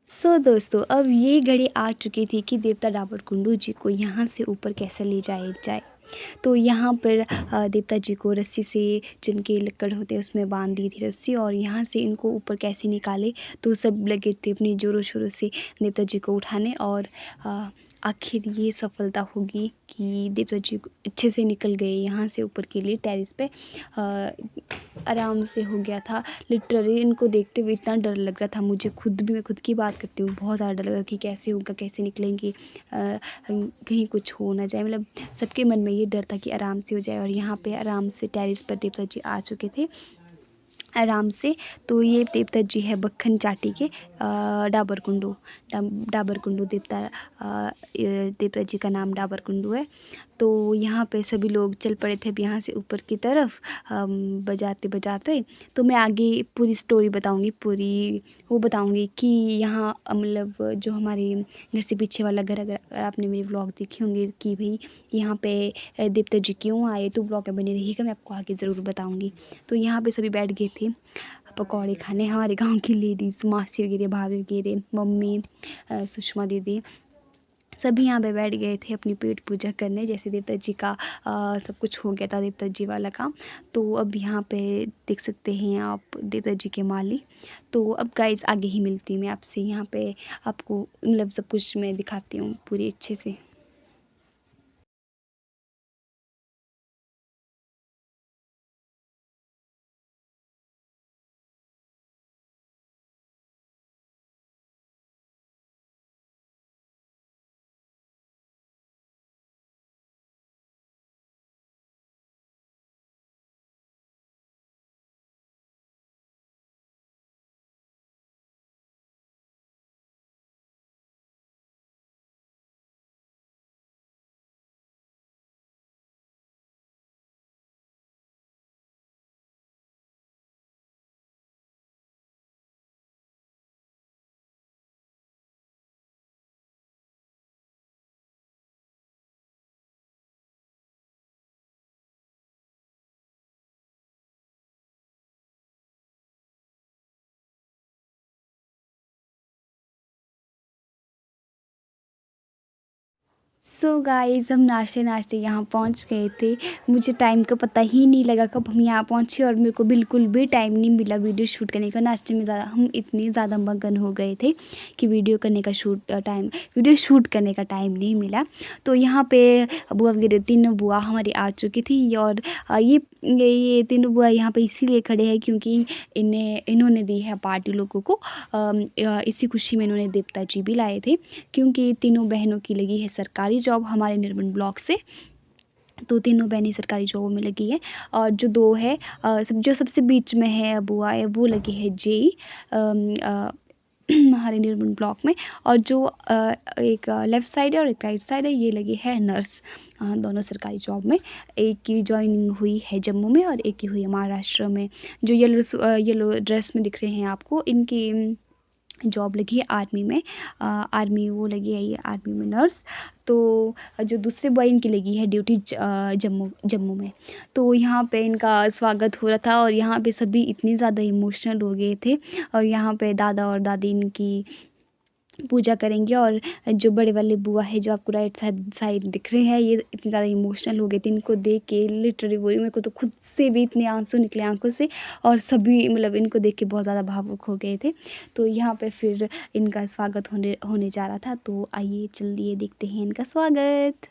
दोस्तों अब ये घड़ी आ चुकी थी कि देवता डाबर कुंडू जी को यहाँ से ऊपर कैसे ले जाया जाए। तो यहाँ पर देवता जी को रस्सी से जिनके लक्कड़ होते हैं उसमें बांध दी थी रस्सी, और यहाँ से इनको ऊपर कैसे निकाले। तो सब लगे थे अपने ज़ोरों शोरों से देवता जी को उठाने, और आखिर ये सफलता होगी कि देवता जी अच्छे से निकल गए यहाँ से ऊपर के लिए टेरेस पे। आराम से हो गया था। लिटरली इनको देखते हुए इतना डर लग रहा था मुझे, खुद भी मैं खुद की बात करती हूँ, बहुत ज़्यादा डर लग रहा कि कैसे होगा, कैसे निकलेंगे, कहीं कुछ हो ना जाए। मतलब सबके मन में ये डर था कि आराम से हो जाए। और यहाँ पे आराम से टेरेस पर देवता जी आ चुके थे आराम से। तो ये देवता जी है बखन चाटी के डाबर कुंडू। डाबर कुंडू देवता, देवता जी का नाम डाबर कुंडू है। तो यहाँ पे सभी लोग चल पड़े थे अब यहाँ से ऊपर की तरफ, बजाते बजाते। तो मैं आगे पूरी स्टोरी बताऊँगी, पूरी वो बताऊँगी कि यहाँ मतलब जो हमारे घर से पीछे वाला घर, अगर आपने मेरे व्लॉग देखे होंगे कि भाई यहाँ पे देवता जी क्यों आए, तो व्लॉग में बने रहिएगा, मैं आपको आगे ज़रूर बताऊँगी। तो यहाँ पे सभी बैठ गए थे पकौड़े खाने, हमारे गांव की लेडीज़, मासी वगैरह, भाभी वगैरह, मम्मी, सुषमा दीदी, सभी यहाँ पे बैठ गए थे अपनी पेट पूजा करने। जैसे देवता जी का सब कुछ हो गया था देवता जी वाला काम। तो अब यहाँ पे देख सकते हैं आप देवता जी के माली। तो अब गाइस आगे ही मिलती हूँ मैं आपसे, यहाँ पे आपको मतलब सब कुछ मैं दिखाती हूँ पूरी अच्छे से। गाइस हम नाचते नाचते यहाँ पहुँच गए थे। मुझे टाइम का पता ही नहीं लगा कब हम यहाँ पहुँचे, और मेरे को बिल्कुल भी टाइम नहीं मिला वीडियो शूट करने का। नाचने में ज़्यादा हम इतने ज़्यादा मगन हो गए थे कि वीडियो शूट करने का टाइम नहीं मिला। तो यहाँ पे बुआ वगैरह तीनों बुआ हमारी आ चुकी थी। और ये तीनों बुआ यहाँ पे इसीलिए खड़े हैं क्योंकि इन्होंने दी है पार्टी लोगों को। इसी खुशी में इन्होंने देवता जी भी लाए थे, क्योंकि तीनों बहनों की लगी है सरकारी जॉब हमारे निर्मल ब्लॉक से। तो तीनों बहनें सरकारी जॉब में लगी है। और जो दो है, जो सबसे बीच में है बुआ है, वो लगी है जेई हमारे निर्मल ब्लॉक में। और जो एक लेफ़्ट साइड है और एक राइट साइड है, ये लगी है नर्स। दोनों सरकारी जॉब में। एक की जॉइनिंग हुई है जम्मू में और एक की हुई है महाराष्ट्र में। जो येलो ड्रेस में दिख रहे हैं आपको, इनकी जॉब लगी है आर्मी में। आर्मी वो लगी है ये आर्मी में नर्स। तो जो दूसरे बॉय इनकी लगी है ड्यूटी जम्मू जम्मू में। तो यहाँ पे इनका स्वागत हो रहा था, और यहाँ पे सभी इतने ज़्यादा इमोशनल हो गए थे। और यहाँ पे दादा और दादी इनकी पूजा करेंगे। और जो बड़े वाले बुआ है जो आपको राइट साइड साइड दिख रहे हैं, ये इतने ज़्यादा इमोशनल हो गए थे इनको देख के। लिटरली वो मेरे को तो खुद से भी इतने आंसू निकले आंखों से, और सभी मतलब इनको देख के बहुत ज़्यादा भावुक हो गए थे। तो यहाँ पे फिर इनका स्वागत होने होने जा रहा था। तो आइए चलिए देखते हैं इनका स्वागत।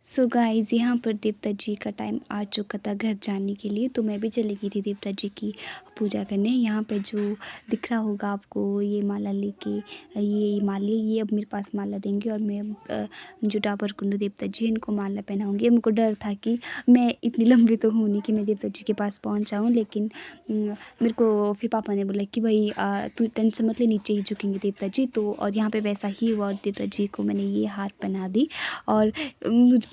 सो गाइज़ यहाँ पर देवता जी का टाइम आ चुका था घर जाने के लिए, तो मैं भी चली गई थी देवता जी की पूजा करने। यहाँ पे जो दिख रहा होगा आपको ये माला लेके, ये माली ये अब मेरे पास माला देंगे और मैं जो डाबर कुंडू देवता जी हैं इनको माला पहनाऊँगी। मुझको डर था कि मैं इतनी लंबी तो हूँ नहीं कि मैं देवता जी के पास पहुँच जाऊँ, लेकिन मेरे को फिर पापा ने बोला कि भाई तू टेंशन मत ले, नीचे ही झुकेंगे देवता जी। तो और यहाँ पे वैसा ही हुआ और देवता जी को मैंने ये हार पहना दी। और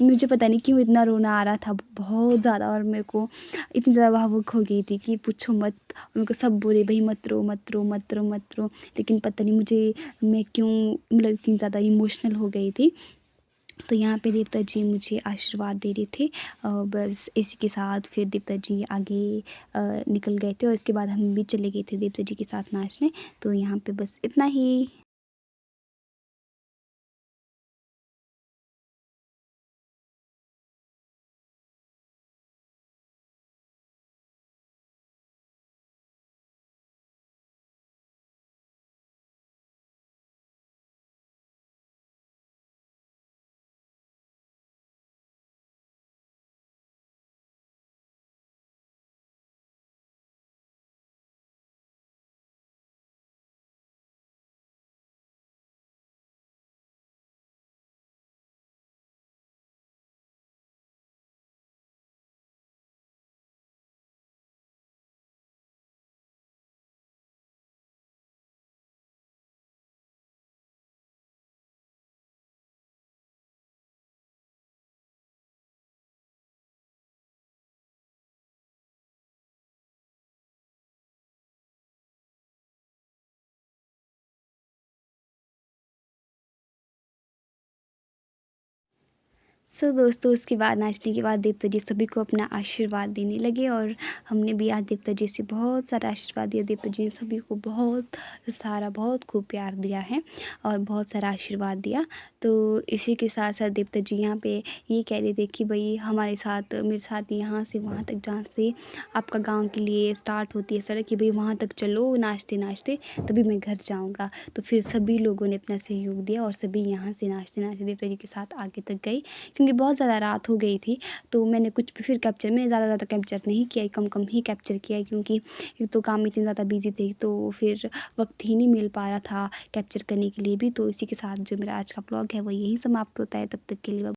मुझे पता नहीं क्यों इतना रोना आ रहा था बहुत ज़्यादा, और मेरे को इतनी ज़्यादा भावुक हो गई थी कि पूछो मत। उनको सब बोले भाई मत रो मत रो मत रो मत रो, लेकिन पता नहीं मुझे मैं क्यों मतलब इतनी ज़्यादा इमोशनल हो गई थी। तो यहाँ पे देवता जी मुझे आशीर्वाद दे रहे थे। बस इसी के साथ फिर देवता जी आगे निकल गए थे और इसके बाद हम भी चले गए थे देवता जी के साथ नाचने। तो यहाँ पे बस इतना ही। सो दोस्तों उसके बाद नाचने के बाद देवता जी सभी को अपना आशीर्वाद देने लगे और हमने भी आज देवता जी से बहुत सारा आशीर्वाद दिया। देवता जी ने सभी को बहुत सारा बहुत खूब प्यार दिया है और बहुत सारा आशीर्वाद दिया। तो इसी के साथ साथ देवता जी यहाँ पे ये कह रहे थे कि भाई हमारे साथ मेरे साथ यहाँ से वहाँ तक, जहाँ से आपका गांव के लिए स्टार्ट होती है सड़क, कि भाई वहाँ तक चलो नाचते नाचते, तभी मैं घर जाऊँगा। तो फिर सभी लोगों ने अपना सहयोग दिया और सभी यहाँ से नाचते नाचते देवता जी के साथ आगे तक गई, क्योंकि बहुत ज़्यादा रात हो गई थी। तो मैंने कुछ भी फिर कैप्चर मैंने ज़्यादा कैप्चर नहीं किया, कम कम ही कैप्चर किया, क्योंकि एक तो काम में इतनी ज़्यादा बिजी थी तो फिर वक्त ही नहीं मिल पा रहा था कैप्चर करने के लिए भी। तो इसी के साथ जो मेरा आज का ब्लॉग है वो यहीं समाप्त होता है। तब तक के लिए